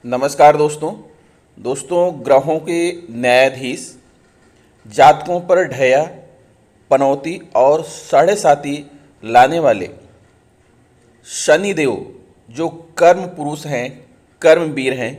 नमस्कार दोस्तों ग्रहों के न्यायाधीश जातकों पर ढैया पनौती और साढ़े साती लाने वाले शनिदेव जो कर्म पुरुष हैं, कर्मवीर हैं,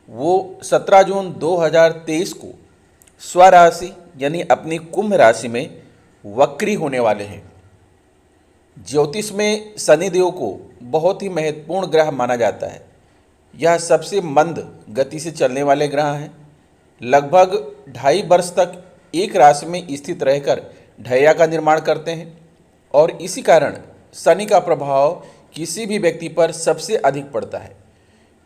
वो 17 जून 2023 को स्वराशि यानी अपनी कुंभ राशि में वक्री होने वाले हैं। ज्योतिष में शनिदेव को बहुत ही महत्वपूर्ण ग्रह माना जाता है। यह सबसे मंद गति से चलने वाले ग्रह हैं। लगभग 2.5 वर्ष तक एक राशि में स्थित रहकर ढैया का निर्माण करते हैं और इसी कारण शनि का प्रभाव किसी भी व्यक्ति पर सबसे अधिक पड़ता है,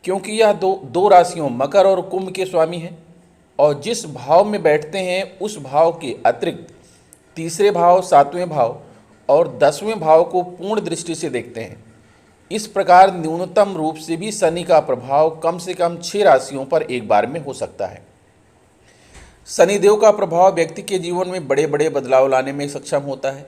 क्योंकि यह दो राशियों मकर और कुंभ के स्वामी हैं और जिस भाव में बैठते हैं उस भाव के अतिरिक्त तीसरे भाव, 7वें भाव और 10वें भाव को पूर्ण दृष्टि से देखते हैं। इस प्रकार न्यूनतम रूप से भी शनि का प्रभाव कम से कम 6 राशियों पर एक बार में हो सकता है। शनिदेव का प्रभाव व्यक्ति के जीवन में बड़े बड़े बदलाव लाने में सक्षम होता है।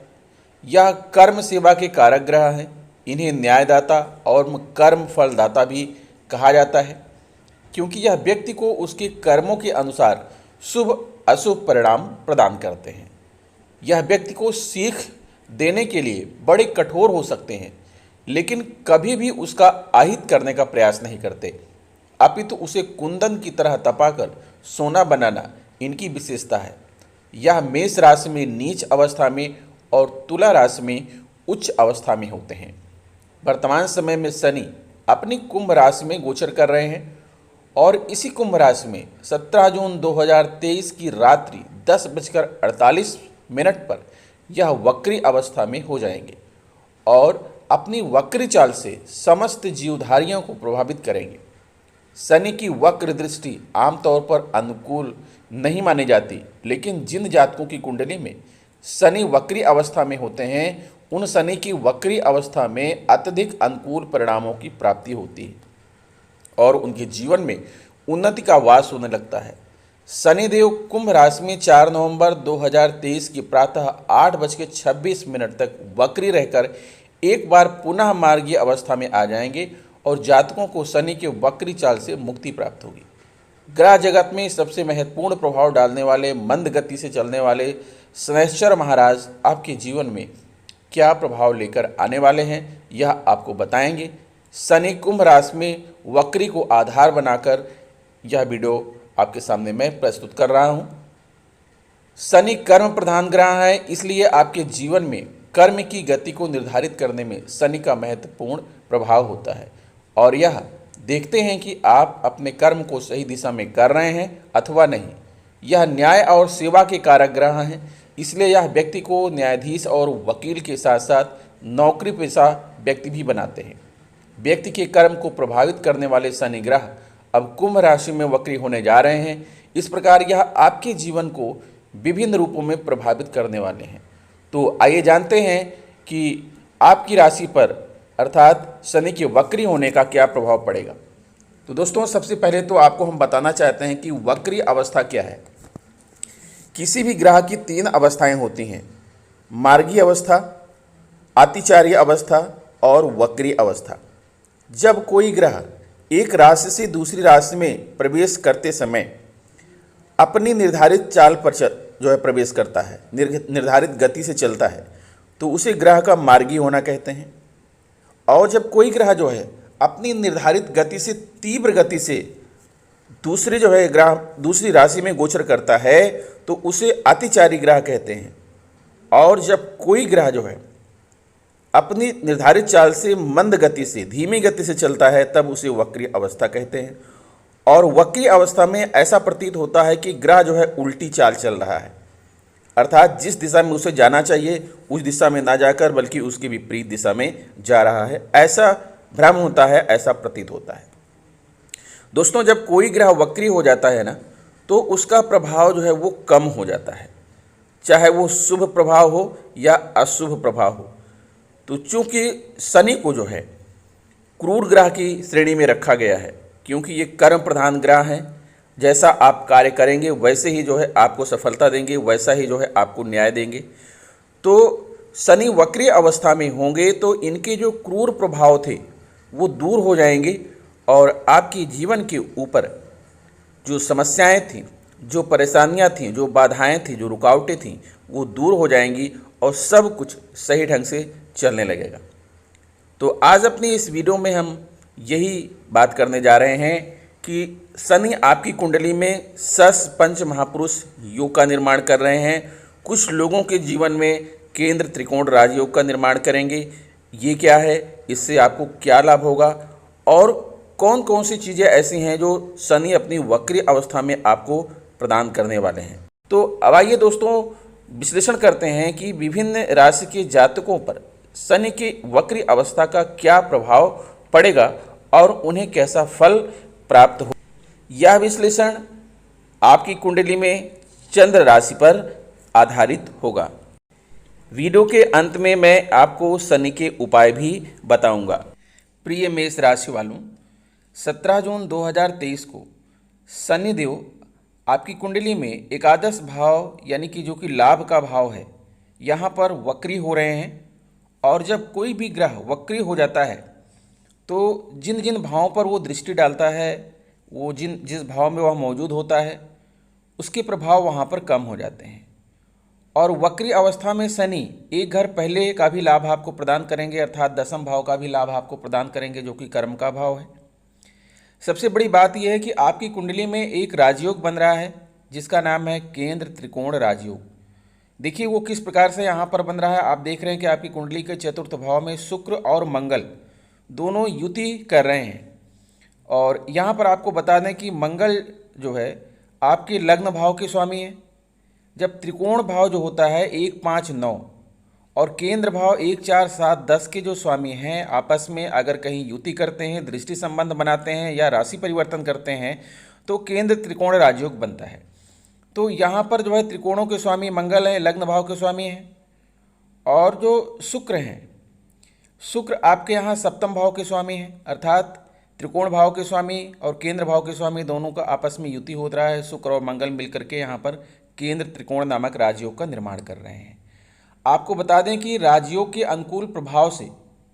यह कर्म सेवा के कारक ग्रह हैं। इन्हें न्यायदाता और कर्म फलदाता भी कहा जाता है, क्योंकि यह व्यक्ति को उसके कर्मों के अनुसार शुभ अशुभ परिणाम प्रदान करते हैं। यह व्यक्ति को सीख देने के लिए बड़े कठोर हो सकते हैं, लेकिन कभी भी उसका आहित करने का प्रयास नहीं करते, अपितु उसे कुंदन की तरह तपाकर सोना बनाना इनकी विशेषता है। यह मेष राशि में नीच अवस्था में और तुला राशि में उच्च अवस्था में होते हैं। वर्तमान समय में शनि अपनी कुंभ राशि में गोचर कर रहे हैं और इसी कुंभ राशि में 17 जून 2023 की रात्रि 10:48 पर यह वक्री अवस्था में हो जाएंगे और अपनी वक्री चाल से समस्त जीवधारियों को प्रभावित करेंगे। शनि की वक्र दृष्टि आमतौर पर अनुकूल नहीं मानी जाती, लेकिन जिन जातकों की कुंडली में शनि वक्री अवस्था में होते हैं उन शनि की वक्री अवस्था में अत्यधिक अनुकूल परिणामों की प्राप्ति होती है और उनके जीवन में उन्नति का वास होने लगता है। शनिदेव कुंभ राशि में 4 नवंबर 2023 की प्रातः 8:26 तक वक्री रहकर एक बार पुनः मार्गीय अवस्था में आ जाएंगे और जातकों को शनि के वक्री चाल से मुक्ति प्राप्त होगी। ग्रह जगत में सबसे महत्वपूर्ण प्रभाव डालने वाले मंद गति से चलने वाले शनैश्चर महाराज आपके जीवन में क्या प्रभाव लेकर आने वाले हैं, यह आपको बताएंगे। शनि कुंभ राशि में वक्री को आधार बनाकर यह वीडियो आपके सामने मैं प्रस्तुत कर रहा हूँ। शनि कर्म प्रधान ग्रह है, इसलिए आपके जीवन में कर्म की गति को निर्धारित करने में शनि का महत्वपूर्ण प्रभाव होता है और यह देखते हैं कि आप अपने कर्म को सही दिशा में कर रहे हैं अथवा नहीं। यह न्याय और सेवा के कारक ग्रह हैं, इसलिए यह व्यक्ति को न्यायाधीश और वकील के साथ साथ नौकरी पेशा व्यक्ति भी बनाते हैं। व्यक्ति के कर्म को प्रभावित करने वाले शनि ग्रह अब कुंभ राशि में वक्री होने जा रहे हैं। इस प्रकार यह आपके जीवन को विभिन्न रूपों में प्रभावित करने वाले हैं। तो आइए जानते हैं कि आपकी राशि पर अर्थात शनि के वक्री होने का क्या प्रभाव पड़ेगा। तो दोस्तों, सबसे पहले तो आपको हम बताना चाहते हैं कि वक्री अवस्था क्या है। किसी भी ग्रह की 3 अवस्थाएं होती हैं: मार्गीय अवस्था, अतिचार्य अवस्था और वक्री अवस्था। जब कोई ग्रह एक राशि से दूसरी राशि में प्रवेश करते समय अपनी निर्धारित चाल पर प्रवेश करता है, निर्धारित गति से चलता है, तो उसे ग्रह का मार्गी होना कहते हैं। और जब कोई ग्रह अपनी निर्धारित गति से तीव्र गति से दूसरी राशि में गोचर करता है तो उसे अतिचारी ग्रह कहते हैं। और जब कोई ग्रह अपनी निर्धारित चाल से मंद गति से, धीमी गति से चलता है तब उसे वक्री अवस्था कहते हैं। और वक्री अवस्था में ऐसा प्रतीत होता है कि ग्रह उल्टी चाल चल रहा है, अर्थात जिस दिशा में उसे जाना चाहिए उस दिशा में ना जाकर बल्कि उसके विपरीत दिशा में जा रहा है। ऐसा भ्रम होता है, ऐसा प्रतीत होता है। दोस्तों, जब कोई ग्रह वक्री हो जाता है ना, तो उसका प्रभाव वो कम हो जाता है, चाहे वो शुभ प्रभाव हो या अशुभ प्रभाव हो। तो चूंकि शनि को क्रूर ग्रह की श्रेणी में रखा गया है, क्योंकि ये कर्म प्रधान ग्रह हैं। जैसा आप कार्य करेंगे वैसे ही आपको सफलता देंगे, वैसा ही आपको न्याय देंगे। तो शनि वक्री अवस्था में होंगे तो इनके जो क्रूर प्रभाव थे वो दूर हो जाएंगे और आपकी जीवन के ऊपर जो समस्याएं थीं, जो परेशानियां थीं, जो बाधाएं थीं, जो रुकावटें थीं, वो दूर हो जाएंगी और सब कुछ सही ढंग से चलने लगेगा। तो आज अपनी इस वीडियो में हम यही बात करने जा रहे हैं कि शनि आपकी कुंडली में सस पंच महापुरुष योग का निर्माण कर रहे हैं। कुछ लोगों के जीवन में केंद्र त्रिकोण राजयोग का निर्माण करेंगे। ये क्या है, इससे आपको क्या लाभ होगा और कौन कौन सी चीज़ें ऐसी हैं जो शनि अपनी वक्री अवस्था में आपको प्रदान करने वाले हैं। तो अब आइए दोस्तों विश्लेषण करते हैं कि विभिन्न राशि के जातकों पर शनि की वक्री अवस्था का क्या प्रभाव पड़ेगा और उन्हें कैसा फल प्राप्त हो। यह विश्लेषण आपकी कुंडली में चंद्र राशि पर आधारित होगा। वीडियो के अंत में मैं आपको शनि के उपाय भी बताऊंगा। प्रिय मेष राशि वालों, 17 जून 2023 को शनि देव आपकी कुंडली में एकादश भाव यानी कि जो कि लाभ का भाव है, यहाँ पर वक्री हो रहे हैं। और जब कोई भी ग्रह वक्री हो जाता है तो जिन जिन भावों पर वो दृष्टि डालता है, वो जिस भाव में वह मौजूद होता है, उसके प्रभाव वहाँ पर कम हो जाते हैं। और वक्री अवस्था में शनि एक घर पहले का भी लाभ आपको प्रदान करेंगे, अर्थात दसम भाव का भी लाभ आपको प्रदान करेंगे, जो कि कर्म का भाव है। सबसे बड़ी बात यह है कि आपकी कुंडली में एक राजयोग बन रहा है जिसका नाम है केंद्र त्रिकोण राजयोग। देखिए वो किस प्रकार से यहाँ पर बन रहा है। आप देख रहे हैं कि आपकी कुंडली के चतुर्थ भाव में शुक्र और मंगल दोनों युति कर रहे हैं। और यहाँ पर आपको बता दें कि मंगल जो है आपके लग्न भाव के स्वामी है। जब त्रिकोण भाव जो होता है 1, 5, 9 और केंद्र भाव 1, 4, 7, 10 के जो स्वामी हैं, आपस में अगर कहीं युति करते हैं, दृष्टि संबंध बनाते हैं या राशि परिवर्तन करते हैं तो केंद्र त्रिकोण राजयोग बनता है। तो यहाँ पर जो है त्रिकोणों के स्वामी मंगल हैं, लग्न भाव के स्वामी हैं। और जो शुक्र हैं, शुक्र आपके यहाँ सप्तम भाव के स्वामी हैं, अर्थात त्रिकोण भाव के स्वामी और केंद्र भाव के स्वामी दोनों का आपस में युति हो रहा है। शुक्र और मंगल मिलकर के यहाँ पर केंद्र त्रिकोण नामक राजयोग का निर्माण कर रहे हैं। आपको बता दें कि राजयोग के अनुकूल प्रभाव से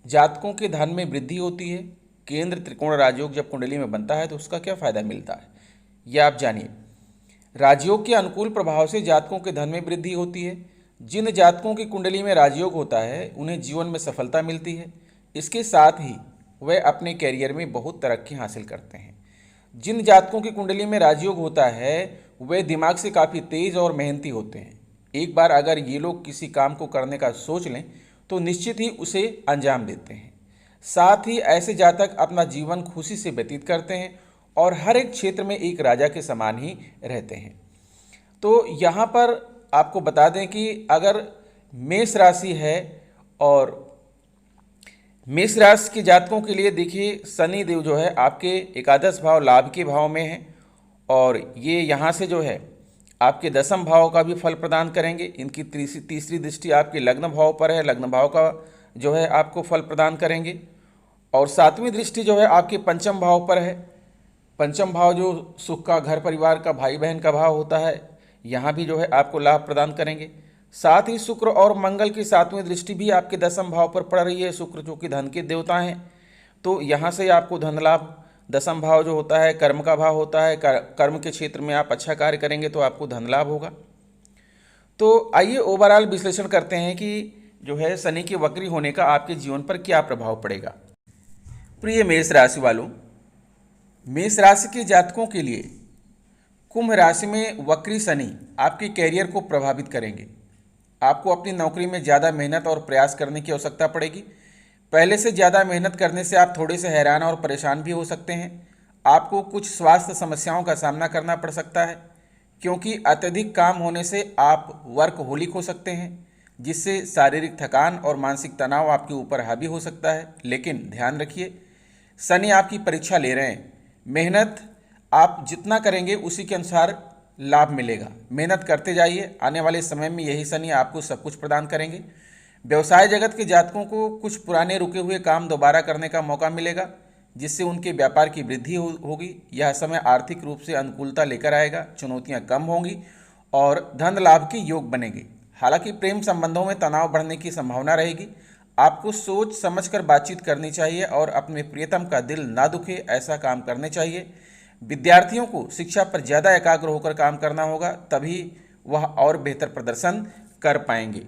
जातकों के धन में वृद्धि होती है। केंद्र त्रिकोण राजयोग जब कुंडली में बनता है तो उसका क्या फायदा मिलता है, यह आप जानिए। राजयोग के अनुकूल प्रभाव से जातकों के धन में वृद्धि होती है। जिन जातकों की कुंडली में राजयोग होता है उन्हें जीवन में सफलता मिलती है। इसके साथ ही वह अपने कैरियर में बहुत तरक्की हासिल करते हैं। जिन जातकों की कुंडली में राजयोग होता है वे दिमाग से काफ़ी तेज और मेहनती होते हैं। एक बार अगर ये लोग किसी काम को करने का सोच लें तो निश्चित ही उसे अंजाम देते हैं। साथ ही ऐसे जातक अपना जीवन खुशी से व्यतीत करते हैं और हर एक क्षेत्र में एक राजा के समान ही रहते हैं। तो यहाँ पर आपको बता दें कि अगर मेष राशि है और मेष राशि के जातकों के लिए देखिए शनि देव जो है आपके एकादश भाव लाभ के भाव में है और ये यहाँ से जो है आपके दसम भाव का भी फल प्रदान करेंगे। इनकी तीसरी दृष्टि आपके लग्न भाव पर है, लग्न भाव का जो है आपको फल प्रदान करेंगे। और सातवीं दृष्टि जो है आपके पंचम भाव पर है। पंचम भाव जो सुख का, घर परिवार का, भाई बहन का भाव होता है, यहाँ भी जो है आपको लाभ प्रदान करेंगे। साथ ही शुक्र और मंगल की सातवीं दृष्टि भी आपके दसम भाव पर पड़ रही है। शुक्र जो कि धन के देवता हैं, तो यहाँ से आपको धन लाभ। दसम भाव जो होता है कर्म का भाव होता है, कर्म के क्षेत्र में आप अच्छा कार्य करेंगे तो आपको धन लाभ होगा। तो आइए ओवरऑल विश्लेषण करते हैं कि जो है शनि के वक्री होने का आपके जीवन पर क्या प्रभाव पड़ेगा। प्रिय मेष राशि वालों, मेष राशि के जातकों के लिए कुंभ राशि में वक्री शनि आपके कैरियर को प्रभावित करेंगे। आपको अपनी नौकरी में ज़्यादा मेहनत और प्रयास करने की आवश्यकता पड़ेगी। पहले से ज़्यादा मेहनत करने से आप थोड़े से हैरान और परेशान भी हो सकते हैं। आपको कुछ स्वास्थ्य समस्याओं का सामना करना पड़ सकता है क्योंकि अत्यधिक काम होने से आप वर्कहोलिक हो सकते हैं, जिससे शारीरिक थकान और मानसिक तनाव आपके ऊपर हावी हो सकता है। लेकिन ध्यान रखिए, शनि आपकी परीक्षा ले रहे हैं। मेहनत आप जितना करेंगे उसी के अनुसार लाभ मिलेगा। मेहनत करते जाइए, आने वाले समय में यही शनि आपको सब कुछ प्रदान करेंगे। व्यवसाय जगत के जातकों को कुछ पुराने रुके हुए काम दोबारा करने का मौका मिलेगा, जिससे उनके व्यापार की वृद्धि होगी। यह समय आर्थिक रूप से अनुकूलता लेकर आएगा, चुनौतियां कम होंगी और धन लाभ के योग बनेंगे। हालांकि प्रेम संबंधों में तनाव बढ़ने की संभावना रहेगी। आपको सोच समझकर बातचीत करनी चाहिए और अपने प्रियतम का दिल ना दुखे ऐसा काम करने चाहिए। विद्यार्थियों को शिक्षा पर ज़्यादा एकाग्र होकर काम करना होगा, तभी वह और बेहतर प्रदर्शन कर पाएंगे।